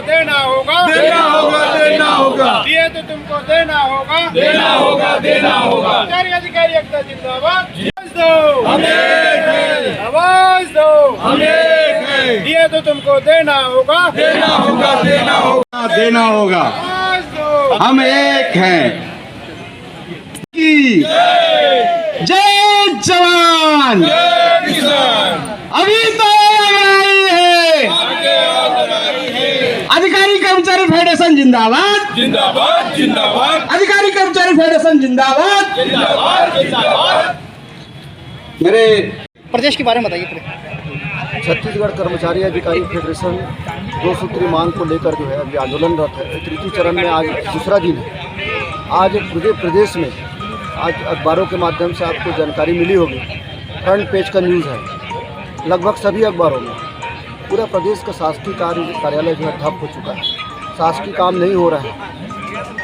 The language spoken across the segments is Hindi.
देना होगा, देना होगा, देना होगा, दिए तो तुमको देना होगा, देना होगा, देना होगा। सरकारी अधिकारी एकता जिंदाबाद। आवाज दो, हम एक हैं, आवाज दो, हम एक हैं, दिए तो तुमको देना होगा, देना होगा, देना होगा, देना होगा। आवाज दो। हम एक हैं। की जय जवान, जय किसान। अभी तो लड़ाई है, अधिकारी कर्मचारी फेडरेशन जिंदाबाद, जिंदाबाद, जिंदाबाद, अधिकारी कर्मचारी फेडरेशन जिंदाबाद, जिंदाबाद, जिंदाबाद। मेरे प्रदेश के बारे में बताइए पूरे। छत्तीसगढ़ कर्मचारी अधिकारी फेडरेशन 2 सूत्री मांग को लेकर जो है अभी आंदोलनरत है। तृतीय चरण में आज दूसरा दिन है। आज पूरे प्रदेश में आज अखबारों के माध्यम से आपको जानकारी मिली होगी, फ्रंट पेज का न्यूज़ है। लगभग सभी अखबारों में पूरा प्रदेश का शासकीय कार्यालय जो है ठप हो चुका है। शासकीय काम नहीं हो रहा है,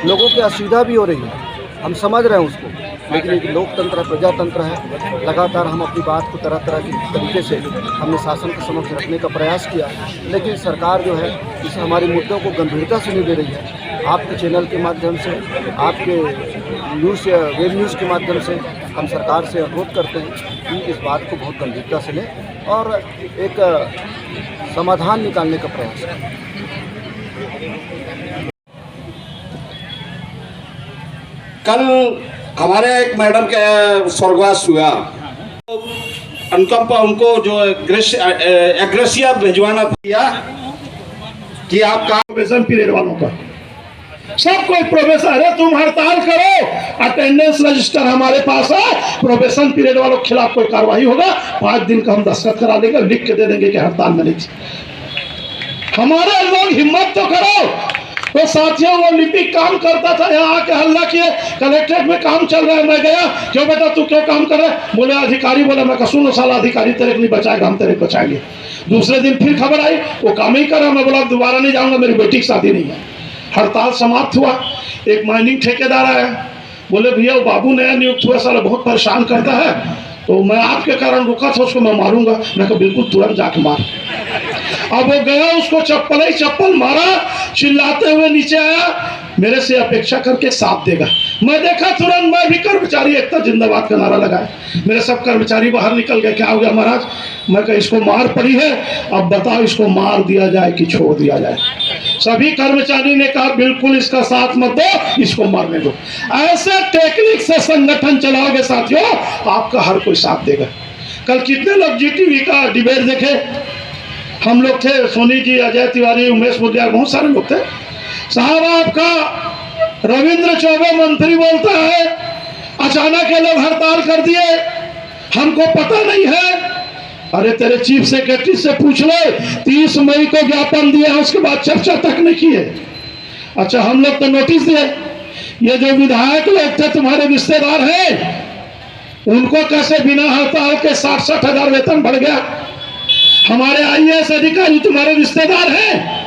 लोगों की असुविधा भी हो रही है, हम समझ रहे हैं उसको, लेकिन एक लोकतंत्र प्रजातंत्र है। लगातार हम अपनी बात को तरह तरह के तरीके से हमने शासन के समक्ष रखने का प्रयास किया, लेकिन सरकार जो है इस हमारे मुद्दों को गंभीरता से नहीं दे रही है। आपके चैनल के माध्यम से, आपके न्यूज़ या वेब न्यूज़ के माध्यम से हम सरकार से अनुरोध करते हैं कि इस बात को बहुत गंभीरता से लें और एक समाधान निकालने का प्रयास करें। कल हमारे एक मैडम के स्वर्गवास हुआ, उनको जो एग्रेसिया भिजवाना था कि आप प्रोबेशन पीरियड वालों का सब कोई प्रोबेशन है, तुम हड़ताल करो, अटेंडेंस रजिस्टर हमारे पास है, प्रोबेशन पीरियड वालों के खिलाफ कोई कार्रवाई होगा, 5 दिन का हम दस्तखत करा देंगे, लिख के दे देंगे कि हड़ताल में नहीं थी। हमारे लोग हिम्मत तो करो। तो साथियों, वो लिपिक काम करता था, यहाँ आके हल्ला किए, कलेक्ट्रेट में काम चल रहा है, मैं गया, क्यों बेटा तू क्यों काम कर रहा है? बोले अधिकारी, बोला मैं सुनो साला अधिकारी तेरे को नहीं बचाएगा, हम तेरे को बचाएंगे। दूसरे दिन फिर खबर आई वो काम ही कर रहा, मैं बोला दोबारा नहीं जाऊंगा, मेरी बेटी की शादी नहीं है। हड़ताल समाप्त हुआ। एक माइनिंग ठेकेदार आया, बोले भैया वो बाबू नया नियुक्त हुआ, साला बहुत परेशान करता है, तो मैं आपके कारण रुका था, उसको मैं मारूंगा। मैं कहा बिल्कुल तुरंत जाके मार। अब वो गया, उसको चप्पल ही चप्पल मारा, चिल्लाते हुए नीचे आया, मेरे से अपेक्षा करके साथ देगा। मैं देखा तुरंत, मैं भी कर्मचारी एकता जिंदाबाद का नारा लगाया। मेरे सब कर्मचारी बाहर निकल गए, क्या हो गया महाराज? मैं कहा इसको मार पड़ी है, अब बताओ इसको मार दिया जाए कि छोड़ दिया जाए? सभी कर्मचारी ने कहा बिल्कुल इसका साथ मत दो, इसको मारने दो। ऐसे टेक्निक से संगठन चलाओगे साथियों, आपका हर कोई साथ देगा। कल कितने लोग जीटीवी का डिबेट देखे? हम लोग थे, सोनी जी, अजय तिवारी, उमेश मुदलियार, बहुत सारे लोग थे। साहब आपका रविंद्र चौबे मंत्री बोलता है अचानक ये लोग हड़ताल कर दिए, हमको पता नहीं है। अरे तेरे चीफ सेक्रेटरी से पूछ ले, 30 मई को ज्ञापन दिया है, उसके बाद चर्चा तक नहीं की है। अच्छा, हम लोग तो नोटिस दिए। ये जो विधायक लोग थे तुम्हारे रिश्तेदार हैं, उनको कैसे बिना हड़ताल के 60-60 हजार वेतन बढ़ गया? हमारे IAS अधिकारी तुम्हारे रिश्तेदार हैं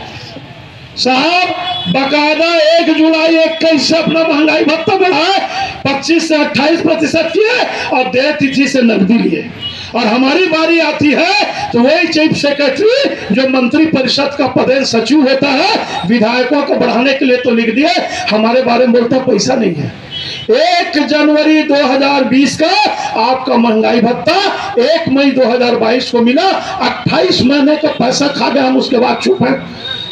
साहब। बकायदा 1 जुलाई 21 से अपना महंगाई भत्ता बढ़ाए, 25 से 28% किए और देय तिथि से नकदी लिए। और हमारी बारी आती है तो वही चीफ सेक्रेटरी जो मंत्री परिषद का पदेन सचिव होता है, विधायकों को बढ़ाने के लिए तो लिख दिए, हमारे बारे में बोलता पैसा नहीं है। 1 जनवरी 2020 का आपका महंगाई भत्ता 1 मई 2022 को मिला, 28 महीने का पैसा खा गए हम, उसके बाद चुप है।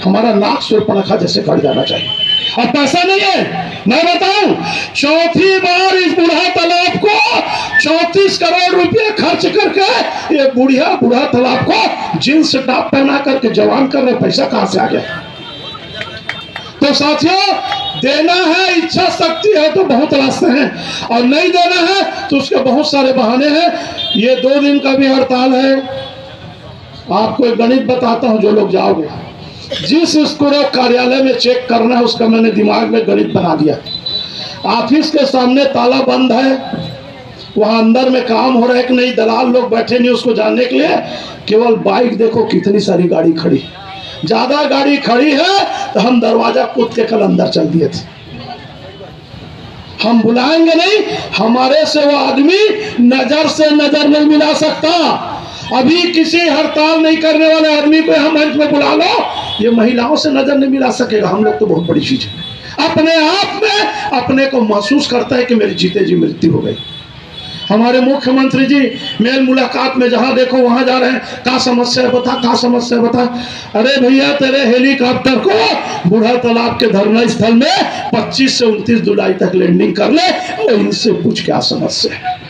हमारा नाक सुर्पणखा जैसे कट जाना चाहिए। अब पैसा नहीं है, मैं बताऊं, चौथी बार इस बूढ़ा तालाब को 34 करोड़ रुपए खर्च करके ये बूढ़ा तालाब को जींस टॉप पहना करके जवान कर रहे, पैसा कहां से आ गया? तो साथियों, देना है, इच्छा शक्ति है तो बहुत रास्ते हैं, और नहीं देना है तो उसके बहुत सारे बहाने हैं। ये 2 दिन का भी हड़ताल है। आपको एक गणित बताता हूं, जो लोग जाओगे, जिस स्कूल कार्यालय में चेक करना है उसका मैंने दिमाग में गणित बना दिया। ऑफिस के सामने ताला बंद है, वहां अंदर में काम हो रहा है कि नहीं, दलाल लोग बैठे नहीं उसको जानने के लिए, केवल बाइक देखो कितनी सारी गाड़ी खड़ी, ज्यादा गाड़ी खड़ी है तो हम दरवाजा कूद के कल अंदर चल दिए थे। हम बुलाएंगे नहीं, हमारे से वो आदमी नजर से नजर नहीं मिला सकता। अभी किसी हड़ताल नहीं करने वाले आदमी को हम मंच में बुला लो, ये महिलाओं से नजर नहीं मिला सकेगा। हम लोग तो बहुत बड़ी चीज है, अपने आप में अपने को महसूस करता है कि मेरी जीते जी मृत्यु हो गई। हमारे मुख्यमंत्री जी मेल मुलाकात में जहां देखो वहां जा रहे हैं, क्या समस्या बता, क्या समस्या बता। अरे भैया तेरे हेलीकॉप्टर को बूढ़ा तालाब के धरना स्थल में 25 से 29 जुलाई तक लैंडिंग कर ले और इनसे पूछ क्या समस्या है।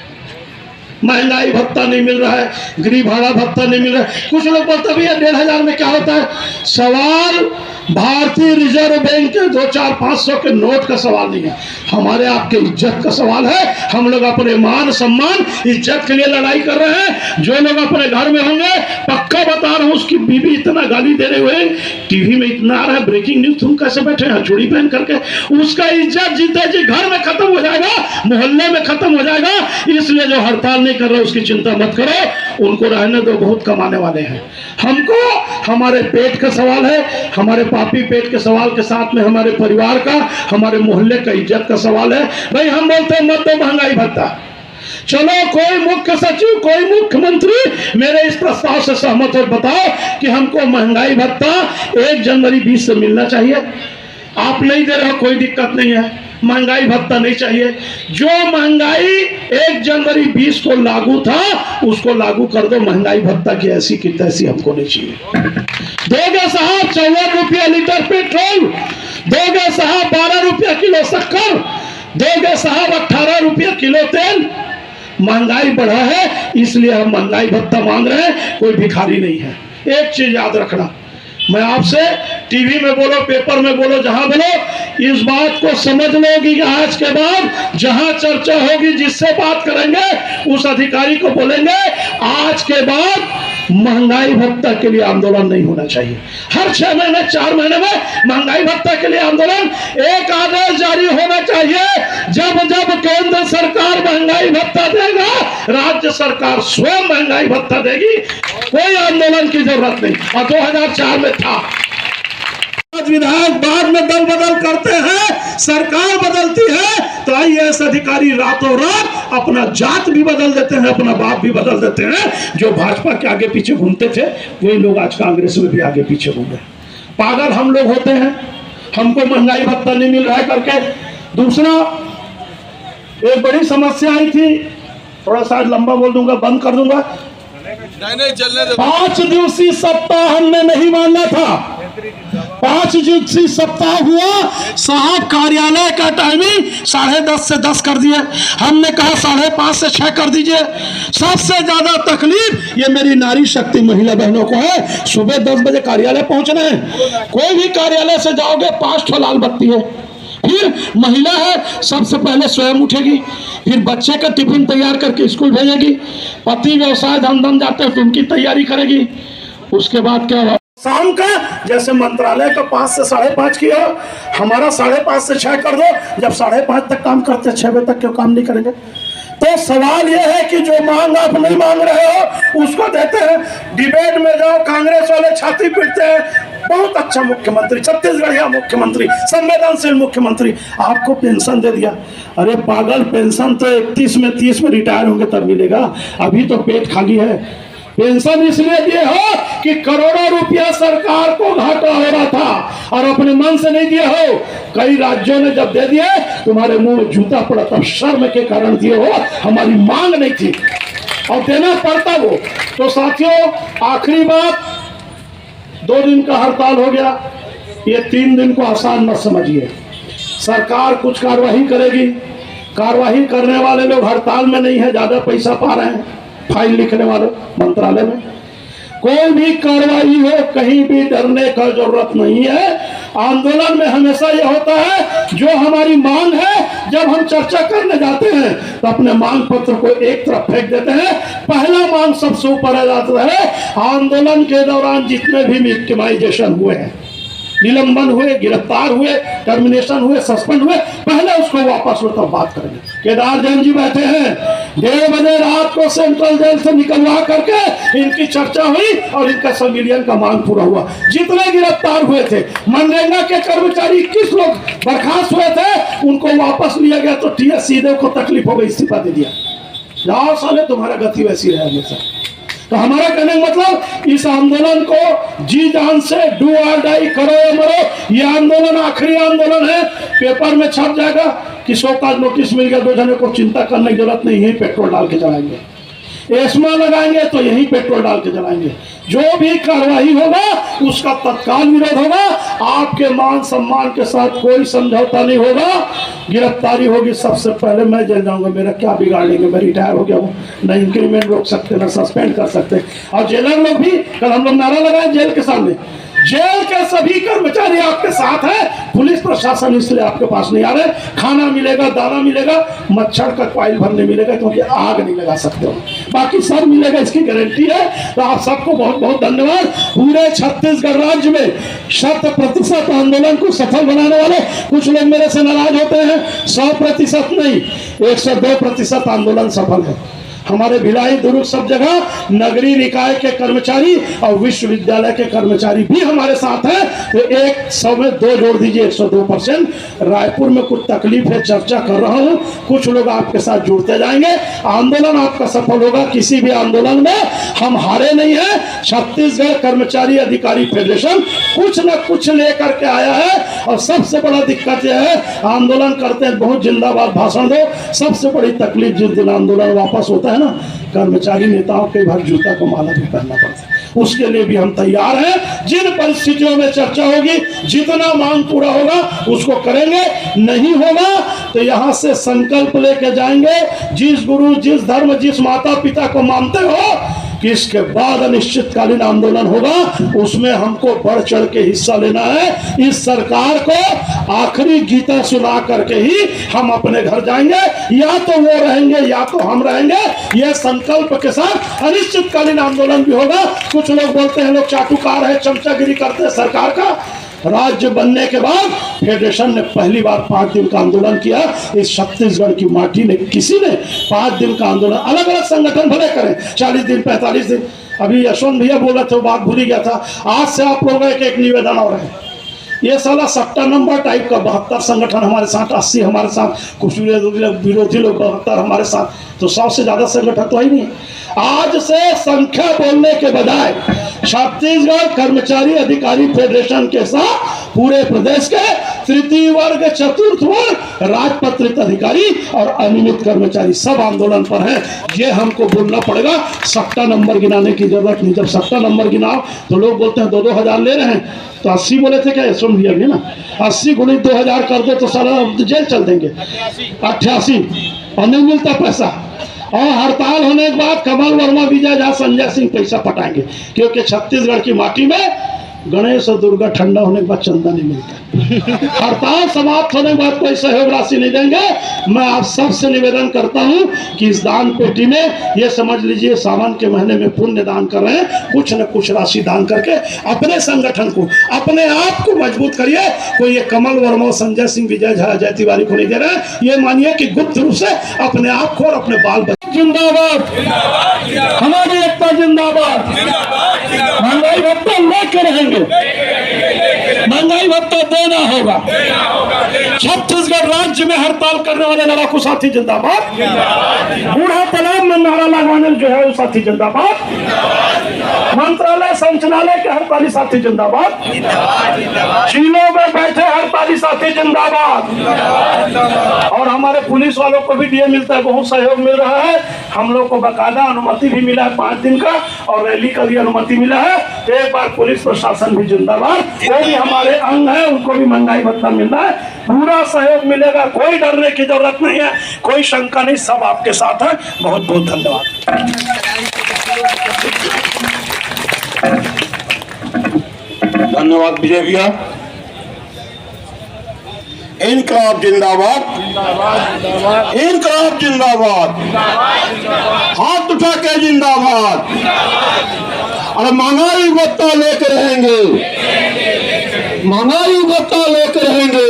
महंगाई भत्ता नहीं मिल रहा है, गृह भाड़ा भत्ता नहीं मिल रहा है। कुछ लोग बोलते भैया 1500 में क्या होता है। सवाल भारतीय रिजर्व बैंक के 2-4-500 के नोट का सवाल नहीं है, हमारे आपके इज्जत का सवाल है। हम लोग अपने मान सम्मान इज्जत के लिए लड़ाई कर रहे हैं। जो लोग अपने घर में होंगे, पक्का बता रहा हूँ, उसकी बीवी इतना गाली दे रहे हुए टीवी में इतना आ रहा है ब्रेकिंग न्यूज, तुम कैसे बैठे हैं चूड़ी पहन करके, उसका इज्जत जीते जी घर में खत्म हो जाएगा, मोहल्ले में खत्म हो जाएगा। इसलिए जो हड़ताल नहीं कर रहे उसकी चिंता मत करो, उनको रहने दो, बहुत कमाने वाले हैं। हमको हमारे पेट का सवाल है, हमारे पापी पेट के सवाल के साथ में हमारे परिवार का, हमारे मोहल्ले का इज्जत का सवाल है। भाई हम बोलते हैं मत दो महंगाई भत्ता, चलो कोई मुख्य सचिव, कोई मुख्यमंत्री मेरे इस प्रस्ताव से सहमत हो, बताओ कि हमको महंगाई भत्ता 1 जनवरी 20 से मिलना चाहिए। आप नहीं दे रहे हो, कोई दिक्कत नहीं है, महंगाई भत्ता नहीं चाहिए। जो महंगाई 1 जनवरी 20 को लागू था उसको लागू कर दो, महंगाई भत्ता की ऐसी की तैसी हमको नहीं चाहिए। दोगे साहब 14 रुपया लीटर पेट्रोल, दोगे साहब 12 रुपया किलो शक्कर, दोगे साहब 18 रुपया किलो तेल। महंगाई बढ़ा है इसलिए हम महंगाई भत्ता मांग रहे हैं, कोई भिखारी नहीं है। एक चीज याद रखना, मैं आपसे टीवी में बोलो, पेपर में बोलो, जहां बोलो, इस बात को समझ लो कि आज के बाद जहां चर्चा होगी, जिससे बात करेंगे उस अधिकारी को बोलेंगे आज के बाद महंगाई भत्ता के लिए आंदोलन नहीं होना चाहिए। हर 6 महीने 4 महीने में महंगाई भत्ता के लिए आंदोलन, एक आदेश जारी होना चाहिए। जब जब केंद्र सरकार महंगाई भत्ता देगा, राज्य सरकार स्वयं महंगाई भत्ता देगी, कोई आंदोलन की जरूरत नहीं। और 2004 में था। विधायक बाद में दल बदल करते हैं, सरकार बदलती है तो आईएएस अधिकारी रातों रात अपना जात भी बदल देते हैं, अपना बाप भी बदल देते हैं। जो भाजपा के आगे पीछे घूमते थे वही लोग आज कांग्रेस में भी आगे पीछे घूम रहे। पागल हम लोग होते हैं, हमको महंगाई भत्ता नहीं मिल रहा है करके। दूसरा, एक बड़ी समस्या आई थी, थोड़ा सा लंबा बोल दूंगा, बंद कर दूंगा। 5 दिवसीय सप्ताह हमने नहीं माना था। 5 दिवसीय सप्ताह हुआ, साहब कार्यालय का टाइमिंग 10:30 से 10 कर दिए। हमने कहा 5:30 से 6 कर दीजिए। सबसे ज्यादा तकलीफ ये मेरी नारी शक्ति महिला बहनों को है, सुबह 10 बजे कार्यालय पहुंचना है। कोई भी कार्यालय से जाओगे 5 ठो लाल बत्ती है। फिर महिला है, सबसे पहले स्वयं उठेगी, फिर बच्चे का टिफिन तैयार करके स्कूल भेजेगी, पति व्यवसाय धंधम जाते हैं तो उनकी तैयारी करेगी। उसके बाद क्या हुआ, शाम का जैसे मंत्रालय का 5 से 5:30 किया, हमारा 5:30 से 6 कर दो। जब 5:30 तक काम करते, 6 बजे तक क्यों काम नहीं करेंगे? तो सवाल यह है कि जो मांग आप नहीं मांग रहे हो उसको देते हैं। डिबेट में जाओ, कांग्रेस वाले छाती पीटते हैं, बहुत अच्छा मुख्यमंत्री, छत्तीसगढ़िया मुख्यमंत्री, संवेदनशील मुख्यमंत्री, आपको पेंशन दे दिया। अरे पागल, पेंशन तो 31 में 30 में रिटायर होंगे तब मिलेगा, अभी तो पेट खाली है। पेंशन इसलिए दिए हो कि करोड़ों रुपया सरकार को घाटा हो रहा था और अपने मन से नहीं दिए हो। कई राज्यों ने जब दे दिए तुम्हारे मुंह में जूता पड़ा, तब शर्म के कारण दिए हो, हमारी मांग नहीं थी और देना पड़ता वो। तो साथियों, आखिरी बात, 2 दिन का हड़ताल हो गया, ये 3 दिन को आसान मत समझिए। सरकार कुछ कार्रवाई करेगी, कार्रवाई करने वाले लोग हड़ताल में नहीं है, ज्यादा पैसा पा रहे हैं, फाइल लिखने वाले मंत्रालय में। कोई भी कार्रवाई हो, कहीं भी डरने का जरूरत नहीं है। आंदोलन में हमेशा यह होता है, जो हमारी मांग है, जब हम चर्चा करने जाते हैं तो अपने मांग पत्र को एक तरफ फेंक देते हैं। पहला मांग सबसे ऊपर आ जाता है। आंदोलन के दौरान जितने भी विक्टिमाइजेशन हुए हैं, निलंबन हुए, गिरफ्तार हुए, टर्मिनेशन हुए, सस्पेंड हुए, पहले उसको वापस लो तब बात करेंगे। केदार जैन जी बैठे हैं, 1:30 बजे रात को सेंट्रल जेल से निकलवा करके इनकी चर्चा हुई और इनका संविलियन का मांग पूरा हुआ। जितने गिरफ्तार हुए थे, मनरेगा के कर्मचारी 21 लोग बर्खास्त हुए थे, उनको वापस लिया गया तो TS सीधे को तकलीफ हो गई, इस्तीफा दे दिया। जाओ साले, तुम्हारा गति वैसी रहे हमेशा। तो हमारा कहने का मतलब इस आंदोलन को जी जान से डू और डाई, करो या मरो। ये आंदोलन आखिरी आंदोलन है। पेपर में छप जाएगा कि 100 का नोटिस मिल गया, 2 जने को चिंता करने की जरूरत नहीं, यही पेट्रोल डाल के जलाएंगे। एस्मा लगाएंगे तो यही पेट्रोल डाल के जलाएंगे। जो भी कार्रवाई होगा उसका तत्काल विरोध होगा। आपके मान सम्मान के साथ कोई समझौता नहीं होगा। गिरफ्तारी होगी, सबसे पहले मैं जेल जाऊंगा। मेरा क्या बिगाड़ लेंगे, मैं रिटायर हो गया हूँ, न इंक्रीमेंट रोक सकते न सस्पेंड कर सकते। और जेलर लोग भी, कल हम लोग नारा लगाए जेल के सामने, जेल के सभी कर्मचारी आपके साथ हैं, पुलिस प्रशासन इसलिए आपके पास नहीं आ रहे। खाना मिलेगा, दाना मिलेगा, मच्छर का कॉइल भरने मिलेगा, क्योंकि आग नहीं लगा सकते हो, बाकी सब मिलेगा, इसकी गारंटी है। तो आप सबको बहुत बहुत धन्यवाद। पूरे छत्तीसगढ़ राज्य में 100% आंदोलन को सफल बनाने वाले, कुछ लोग मेरे से नाराज होते हैं, 100% नहीं, 102% आंदोलन सफल है। हमारे भिलाई, दुर्ग, सब जगह नगरीय निकाय के कर्मचारी और विश्वविद्यालय के कर्मचारी भी हमारे साथ हैं। तो 100 में 2 जोड़ दीजिए, 102%। रायपुर में कुछ तकलीफ है, चर्चा कर रहा हूं, कुछ लोग आपके साथ जुड़ते जाएंगे। आंदोलन आपका सफल होगा। किसी भी आंदोलन में हम हारे नहीं है। छत्तीसगढ़ कर्मचारी अधिकारी फेडरेशन कुछ न कुछ लेकर के आया है। और सबसे बड़ा दिक्कत यह है, आंदोलन करते हैं बहुत जिंदाबाद भाषण दो, सबसे बड़ी तकलीफ जिस दिन आंदोलन वापस होता है ना, कर्मचारी नेताओं के भर जूता को माला भी पहनना पड़ता है। उसके लिए भी हम तैयार हैं। जिन परिस्थितियों में चर्चा होगी, जितना मांग पूरा होगा उसको करेंगे। नहीं होगा तो यहां से संकल्प लेके जाएंगे, जिस गुरु, जिस धर्म, जिस माता पिता को मानते हो कि इसके बाद अनिश्चितकालीन आंदोलन होगा, उसमें हमको बढ़ चढ़ के हिस्सा लेना है। इस सरकार को आखिरी गीता सुना करके ही हम अपने घर जाएंगे। या तो वो रहेंगे या तो हम रहेंगे। यह संकल्प के साथ अनिश्चितकालीन आंदोलन भी होगा। कुछ लोग बोलते हैं लोग चाटुकार है, चमचागिरी करते हैं सरकार का। राज्य बनने के बाद फेडरेशन ने पहली बार 5 दिन का आंदोलन किया। इस छत्तीसगढ़ की माटी ने, किसी ने 5 दिन का आंदोलन, अलग अलग संगठन भले करें, 40 दिन 45 दिन। अभी यशवंत भैया बोला था, बात भूल ही गया था। आज से आप लोगों का एक निवेदन और है, ये साला सट्टा नंबर टाइप का 72 संगठन हमारे साथ, 80 हमारे साथ, कुछ विरोधी लोग 72 हमारे साथ, तो 100 से ज्यादा संगठन तो ही नहीं है। आज से संख्या बोलने के बजाय छत्तीसगढ़ कर्मचारी अधिकारी फेडरेशन के साथ पूरे प्रदेश के तृतीय वर्ग, चतुर्थ वर्ग, राजपत्रित अधिकारी और अनियमित कर्मचारी सब आंदोलन पर हैं। ये हमको बोलना पड़ेगा। सट्टा नंबर गिनाने की जरूरत नहीं। जब सट्टा नंबर गिनाओ तो लोग बोलते हैं 2-2 हजार ले रहे हैं, तो 80 बोले थे क्या, सुन लिया ना, 80 गुणित 2000 कर दो तो सारा जेल चल देंगे। 88 और नहीं मिलता पैसा। और हड़ताल होने के बाद कमल वर्मा, विजय झा, संजय सिंह पैसा पटाएंगे, क्योंकि छत्तीसगढ़ की माटी में गणेश और दुर्गा ठंडा होने के बाद चंदा नहीं मिलता। हड़ताल समाप्त होने के बाद कोई सहयोग राशि नहीं देंगे। मैं आप सबसे निवेदन करता हूं कि इस दान पेटी में ये समझ लीजिए सावन के महीने में पुण्य दान कर रहे हैं, कुछ न कुछ राशि दान करके अपने संगठन को, अपने आप को मजबूत करिए। कोई ये कमल वर्मा, संजय सिंह, विजय झा, जय तिवारी को नहीं दे रहे हैं। ये मानिए कि गुप्त रूप से अपने आप को और अपने बाल बच्चे। जिंदाबाद, हमारी एकता जिंदाबाद। महंगाई भत्ता लेके रहेंगे, महंगाई भत्ता देना होगा। छत्तीसगढ़ राज्य में हड़ताल करने वाले लड़ाकू साथी जिंदाबाद। बूढ़ा तालाब में नारा लगाने जो है वो साथी जिंदाबाद। मंत्रालय संचालय के हड़ताली साथी जिंदाबाद। जिलों में बैठे हड़ताली साथी जिंदाबाद। और हमारे पुलिस वालों को भी डीए मिलता है, बहुत सहयोग मिल रहा है। हम लोग को बकायदा अनुमति भी मिला है 5 दिन का, और रैली का भी अनुमति मिला है। एक बार पुलिस प्रशासन भी जिंदाबाद। वो भी हमारे अंग है, उनको भी महंगाई भत्ता मिलना है। पूरा सहयोग मिलेगा, कोई डरने की जरूरत नहीं है, कोई शंका नहीं, सब आपके साथ है। बहुत बहुत धन्यवाद। धन्यवाद विजय भैया। इनकलाब जिंदाबाद, इनकलाब जिंदाबाद, हाथ उठा के जिंदाबाद। और महंगाई भत्ता लेकर रहेंगे, महंगाई भत्ता लेकर रहेंगे।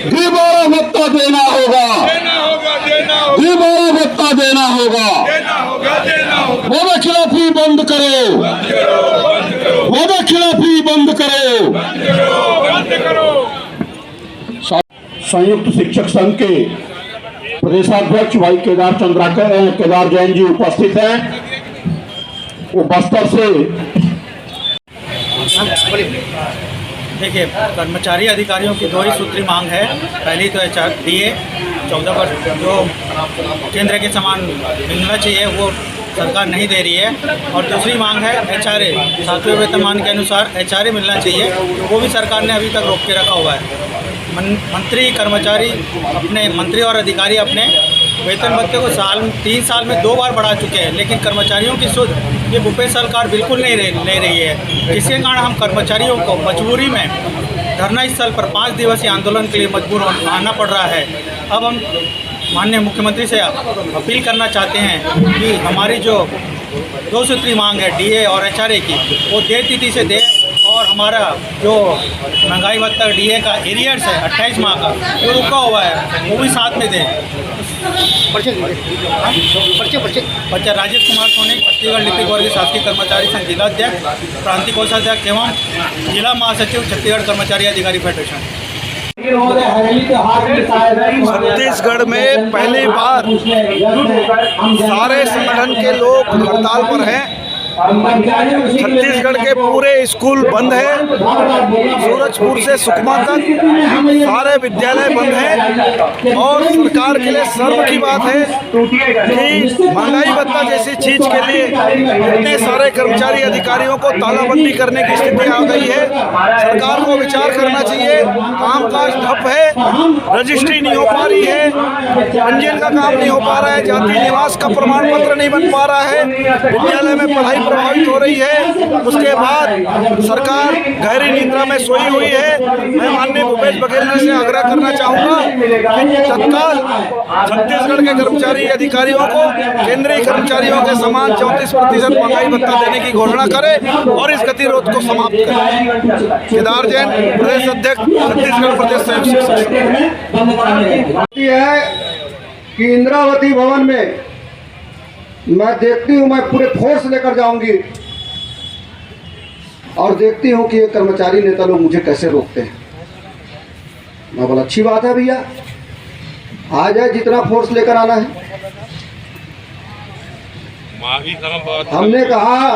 दोबारा भत्ता देना होगा, दोबारा भत्ता देना होगा। वादा खिलाफी बंद करो, वादा खिलाफी बंद करो। संयुक्त शिक्षक संघ के प्रदेशाध्यक्ष भाई केदार जैन जी उपस्थित हैं। वो बस्तर से देखिए, कर्मचारी अधिकारियों की दो ही सूत्री मांग है। पहली तो DA 14 पर जो केंद्र के समान मिलना चाहिए वो सरकार नहीं दे रही है, और दूसरी मांग है HRA 7वें वेतनमान के अनुसार HRA मिलना चाहिए, वो भी सरकार ने अभी तक रोक के रखा हुआ है। मंत्री कर्मचारी मंत्री और अधिकारी अपने वेतन भत्ते को 3 साल में 2 बार बढ़ा चुके हैं, लेकिन कर्मचारियों की सुध ये भूपेश सरकार बिल्कुल नहीं ले रही है, जिसके कारण हम कर्मचारियों को मजबूरी में धरना स्थल पर 5 दिवसीय आंदोलन के लिए मजबूर आना पड़ रहा है। अब हम माननीय मुख्यमंत्री से अपील करना चाहते हैं कि हमारी जो 2 सूत्री मांग है DA और HRA की, वो देर तिथि से दे, और हमारा जो महंगाई भत्ता DA का एरियर्स है 28 माह का जो रुका हुआ है वो भी साथ में दें। पर्चे राजेश कुमार सोनी, छत्तीसगढ़ लिपिक वर्ग शासकीय कर्मचारी संघ जिलाध्यक्ष, प्रांतीय कोषाध्यक्ष एवं जिला महासचिव छत्तीसगढ़ कर्मचारी अधिकारी फेडरेशन। छत्तीसगढ़ में पहली बार सारे संगठन के लोग हड़ताल पर हैं। छत्तीसगढ़ के पूरे स्कूल बंद हैं, सूरजपुर से सुकमा तक सारे विद्यालय बंद हैं, और सरकार के लिए शर्म की बात है कि महंगाई भत्ता जैसी चीज के लिए इतने सारे कर्मचारी अधिकारियों को तालाबंदी करने की स्थिति आ गई है। सरकार को विचार करना चाहिए। कामकाज ठप है, रजिस्ट्री नहीं हो पा रही है, पंजीयन का काम नहीं हो पा रहा है, जाति निवास का प्रमाण पत्र नहीं बन पा रहा है, विद्यालय में पढ़ाई प्रभावित हो रही है। उसके बाद सरकार गहरी निद्रा में सोई हुई है। मैं माननीय भूपेश बघेल जी से आग्रह करना चाहूँगा कि तत्काल छत्तीसगढ़ के कर्मचारी अधिकारियों को केंद्रीय कर्मचारियों के समान 34% महंगाई भत्ता देने की घोषणा करें और इस गतिरोध को समाप्त करें। केदार जैन, प्रदेश अध्यक्ष, छत्तीसगढ़ प्रदेश संयुक्त शिक्षक। है कि इंद्रावती भवन में मैं देखती हूँ, मैं पूरे फोर्स लेकर जाऊंगी और देखती हूँ कि ये कर्मचारी नेता लोग मुझे कैसे रोकते हैं। मैं बोला अच्छी बात है भैया, आ जाए, जितना फोर्स लेकर आना है। हमने कहा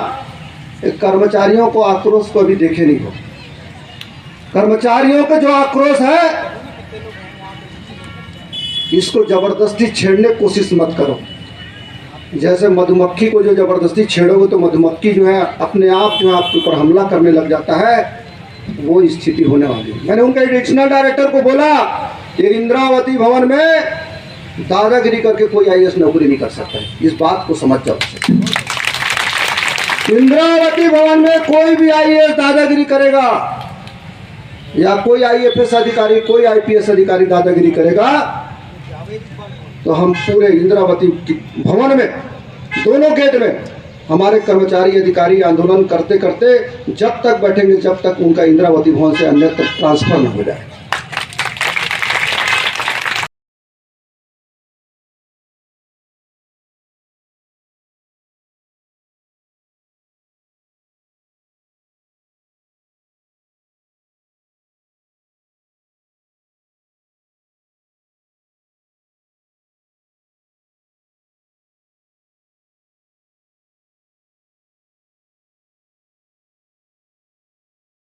कर्मचारियों को आक्रोश को अभी देखे नहीं हो। कर्मचारियों का जो आक्रोश है इसको जबरदस्ती छेड़ने की कोशिश मत करो। जैसे मधुमक्खी को जो जबरदस्ती छेड़ोगे तो मधुमक्खी जो है अपने आप जो है आपके ऊपर हमला करने लग जाता है, वो स्थिति होने वाली है। मैंने उनके एडिशनल डायरेक्टर को बोला कि इंद्रावती भवन में दादागिरी करके कोई IAS नौकरी नहीं कर सकता है, इस बात को समझ जाओ। इंद्रावती भवन में कोई भी IAS दादागिरी करेगा या कोई IFS अधिकारी, कोई IPS अधिकारी दादागिरी करेगा तो हम पूरे इंद्रावती भवन में दोनों गेट में हमारे कर्मचारी अधिकारी आंदोलन करते करते जब तक बैठेंगे जब तक उनका इंद्रावती भवन से अन्यत्र ट्रांसफर न हो जाए।